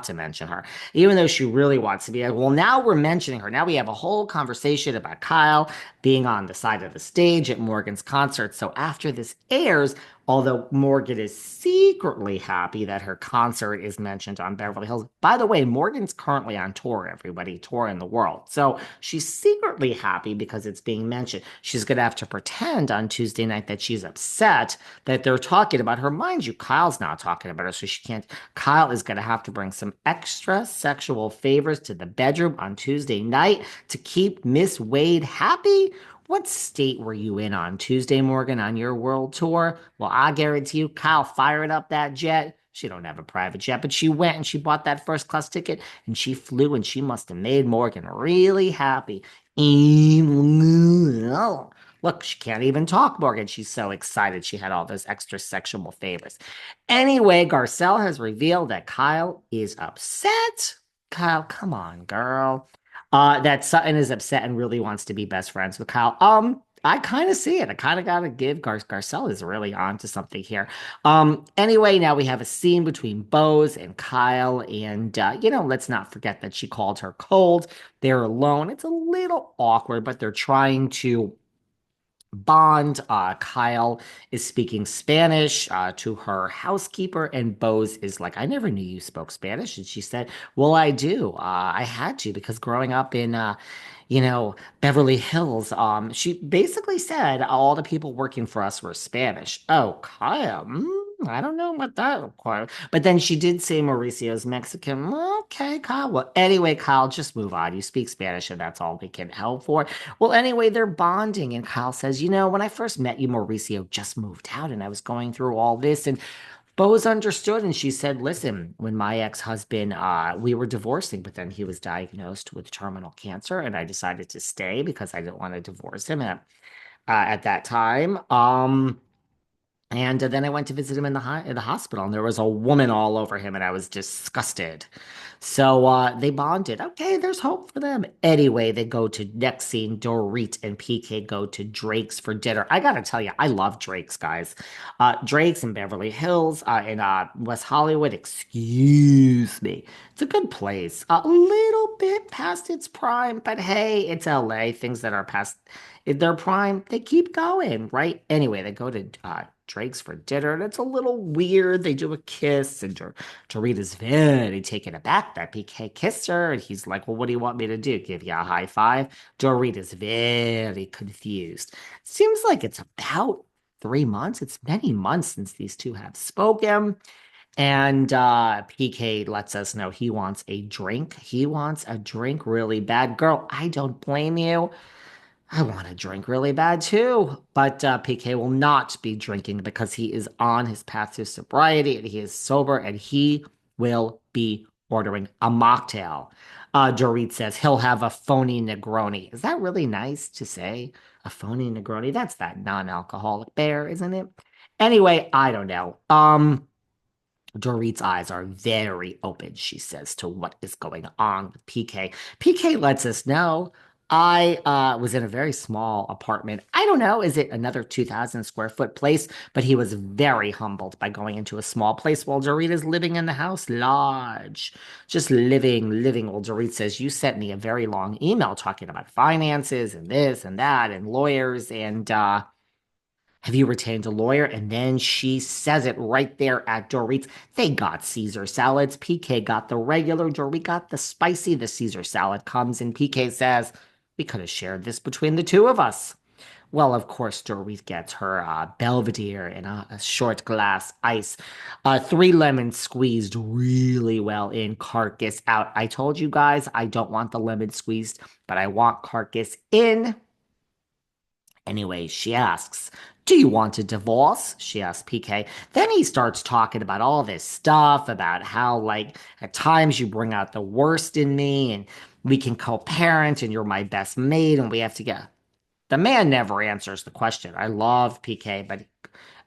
to mention her, even though she really wants to be. Well, now we're mentioning her. Now we have a whole conversation about Kyle being on the side of the stage at Morgan's concert. So after this airs, although Morgan is secretly happy that her concert is mentioned on Beverly Hills. By the way, Morgan's currently on tour, everybody, touring the world. So she's secretly happy because it's being mentioned. She's going to have to pretend on Tuesday night that she's upset that they're talking about her. Mind you, Kyle's not talking about her, so she can't. Kyle is going to have to bring some extra sexual favors to the bedroom on Tuesday night to keep Miss Wade happy. What state were you in on Tuesday, Morgan, on your world tour? Well, I guarantee you, Kyle fired up that jet. She don't have a private jet, but she went and she bought that first class ticket and she flew and she must have made Morgan really happy. Look, she can't even talk, Morgan. She's so excited she had all those extra sexual favors. Anyway, Garcelle has revealed that Kyle is upset. Kyle, come on, girl. That Sutton is upset and really wants to be best friends with Kyle. I kind of see it. I kind of gotta give Garcelle is really on to something here. Anyway, now we have a scene between Bose and Kyle, and let's not forget that she called her cold. They're alone. It's a little awkward, but they're trying to bond. Kyle is speaking Spanish to her housekeeper, and Bose is like, I never knew you spoke Spanish. And she said, well, I do. I had to because growing up in, Beverly Hills, she basically said all the people working for us were Spanish. Oh, Kyle. I don't know about that requires. But then she did say Mauricio's Mexican. Okay, Kyle. Well, anyway, Kyle, just move on. You speak Spanish, and that's all we can help for. Well, anyway, they're bonding, and Kyle says, when I first met you, Mauricio just moved out, and I was going through all this, and Bose understood, and she said, listen, when my ex-husband, we were divorcing, but then he was diagnosed with terminal cancer, and I decided to stay because I didn't want to divorce him at that time. And then I went to visit him in the hospital, and there was a woman all over him, and I was disgusted. So they bonded. Okay, there's hope for them. Anyway, they go to next scene. Dorit and PK go to Drake's for dinner. I gotta tell you, I love Drake's, guys. Drake's in Beverly Hills, in West Hollywood. Excuse me. It's a good place. A little bit past its prime, but hey, it's LA. Things that are past their prime, they keep going, right? Anyway, they go to Drake's for dinner, and it's a little weird. They do a kiss, and Dorita's very taken aback that PK kissed her, and he's like, well, what do you want me to do? Give you a high five? Dorita's very confused. Seems like it's about 3 months. It's many months since these two have spoken. And PK lets us know he wants a drink. He wants a drink really bad. Girl, I don't blame you. I want to drink really bad too. But PK will not be drinking because he is on his path to sobriety and he is sober and he will be ordering a mocktail. Dorit says he'll have a phony Negroni. Is that really nice to say? A phony Negroni? That's that non-alcoholic bear, isn't it? Anyway, I don't know. Dorit's eyes are very open, she says, to what is going on with PK. PK lets us know I was in a very small apartment. I don't know, is it another 2,000 square foot place? But he was very humbled by going into a small place while Dorit is living in the house large. Just living. Well, Dorit says, you sent me a very long email talking about finances and this and that and lawyers and have you retained a lawyer? And then she says it right there at Dorit's. They got Caesar salads. PK got the regular. Dorit got the spicy. The Caesar salad comes and PK says, we could have shared this between the two of us. Well, of course, Dorit gets her Belvedere and a short glass ice. Three lemons squeezed really well in, carcass out. I told you guys I don't want the lemon squeezed, but I want carcass in. Anyway, she asks, do you want a divorce? She asks PK. Then he starts talking about all this stuff about how, like, at times you bring out the worst in me and we can co parent and you're my best mate and we have to get. The man never answers the question. I love PK, but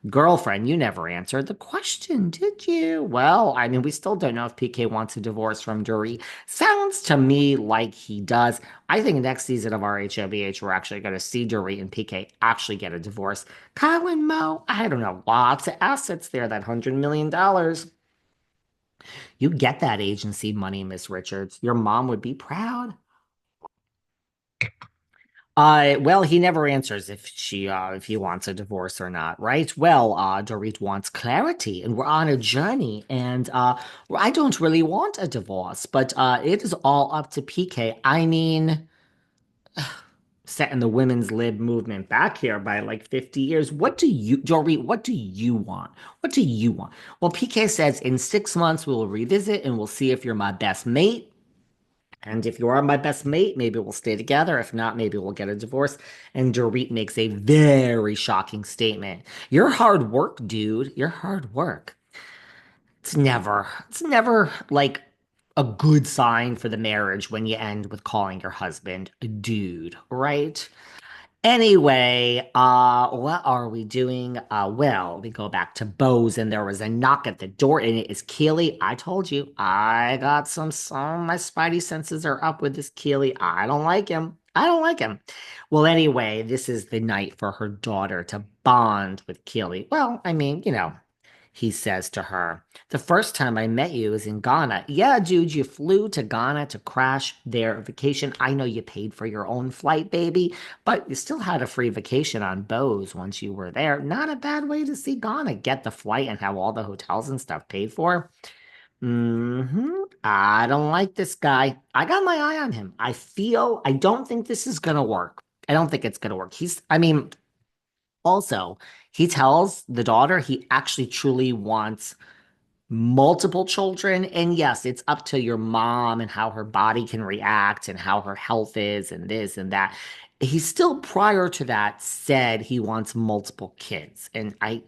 girlfriend, you never answered the question, did you? Well, I mean, we still don't know if PK wants a divorce from Dorit. Sounds to me like he does. I think next season of RHOBH, we're actually going to see Dorit and PK actually get a divorce. Kyle and Mo, I don't know, lots of assets there, that $100 million. You get that agency money, Miss Richards. Your mom would be proud. Well, he never answers if he wants a divorce or not, right? Well, Dorit wants clarity, and we're on a journey, and I don't really want a divorce, but it is all up to PK. I mean, setting the women's lib movement back here by like 50 years. What do you, Dorit, what do you want? What do you want? Well, PK says in 6 months we will revisit and we'll see if you're my best mate. And if you are my best mate, maybe we'll stay together. If not, maybe we'll get a divorce. And Dorit makes a very shocking statement. You're hard work, dude. You're hard work. It's never like a good sign for the marriage when you end with calling your husband a dude, right? Anyway, what are we doing? Well, we go back to Bose and there was a knock at the door and it is Keely. I told you, I got some, my spidey senses are up with this Keely. I don't like him. I don't like him. Well, anyway, this is the night for her daughter to bond with Keely. Well, I mean, he says to her, the first time I met you was in Ghana. Yeah, dude, you flew to Ghana to crash their vacation. I know you paid for your own flight, baby, but you still had a free vacation on Bose once you were there. Not a bad way to see Ghana. Get the flight and have all the hotels and stuff paid for. I don't like this guy. I got my eye on him. I don't think this is gonna work. I don't think it's gonna work. I mean, also, he tells the daughter he actually truly wants multiple children. And yes, it's up to your mom and how her body can react and how her health is and this and that. He still, prior to that, said he wants multiple kids. And I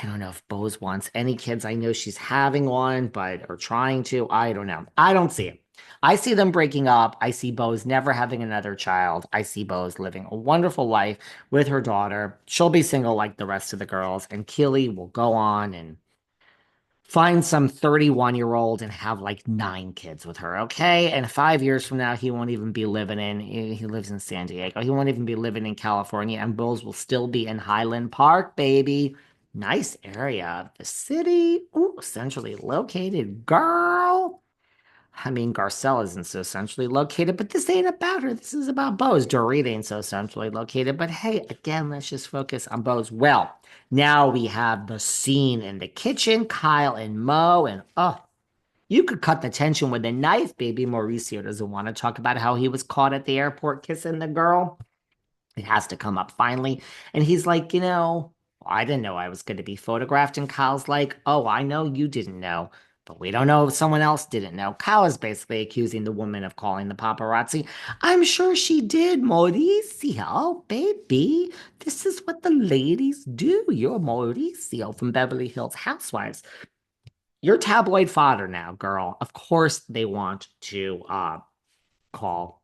don't know if Bose wants any kids. I know she's having one, but or trying to. I don't know. I don't see it. I see them breaking up. I see Bose never having another child. I see Bose living a wonderful life with her daughter. She'll be single like the rest of the girls, and Keely will go on and find some 31-year-old and have like 9 kids with her, okay? And 5 years from now, he won't even be living he lives in San Diego. He won't even be living in California, and Bose will still be in Highland Park, baby. Nice area of the city. Ooh, centrally located, girl. I mean, Garcelle isn't so centrally located, but this ain't about her. This is about Bose. Dorit ain't so centrally located. But hey, again, let's just focus on Bose. Well, now we have the scene in the kitchen, Kyle and Mo, and oh, you could cut the tension with a knife, baby. Mauricio doesn't want to talk about how he was caught at the airport kissing the girl. It has to come up finally. And he's like, I didn't know I was going to be photographed. And Kyle's like, oh, I know you didn't know, but we don't know if someone else didn't know. Kyle is basically accusing the woman of calling the paparazzi. I'm sure she did, Mauricio, baby. This is what the ladies do. You're Mauricio from Beverly Hills Housewives. You're tabloid fodder now, girl. Of course they want to call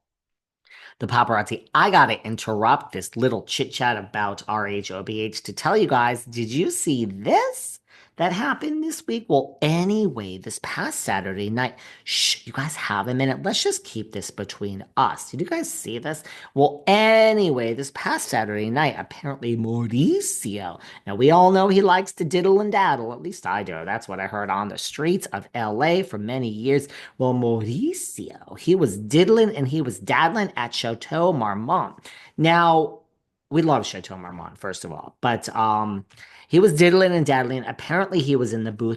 the paparazzi. I gotta interrupt this little chit chat about RHOBH to tell you guys, did you see this that happened this week? Well, anyway, this past Saturday night, shh, you guys have a minute. Let's just keep this between us. Did you guys see this? Well, anyway, this past Saturday night, apparently Mauricio. Now, we all know he likes to diddle and daddle. At least I do. That's what I heard on the streets of LA for many years. Well, Mauricio, he was diddling and he was daddling at Chateau Marmont. Now, we love Chateau Marmont, first of all, but he was diddling and daddling. Apparently, he was in the booth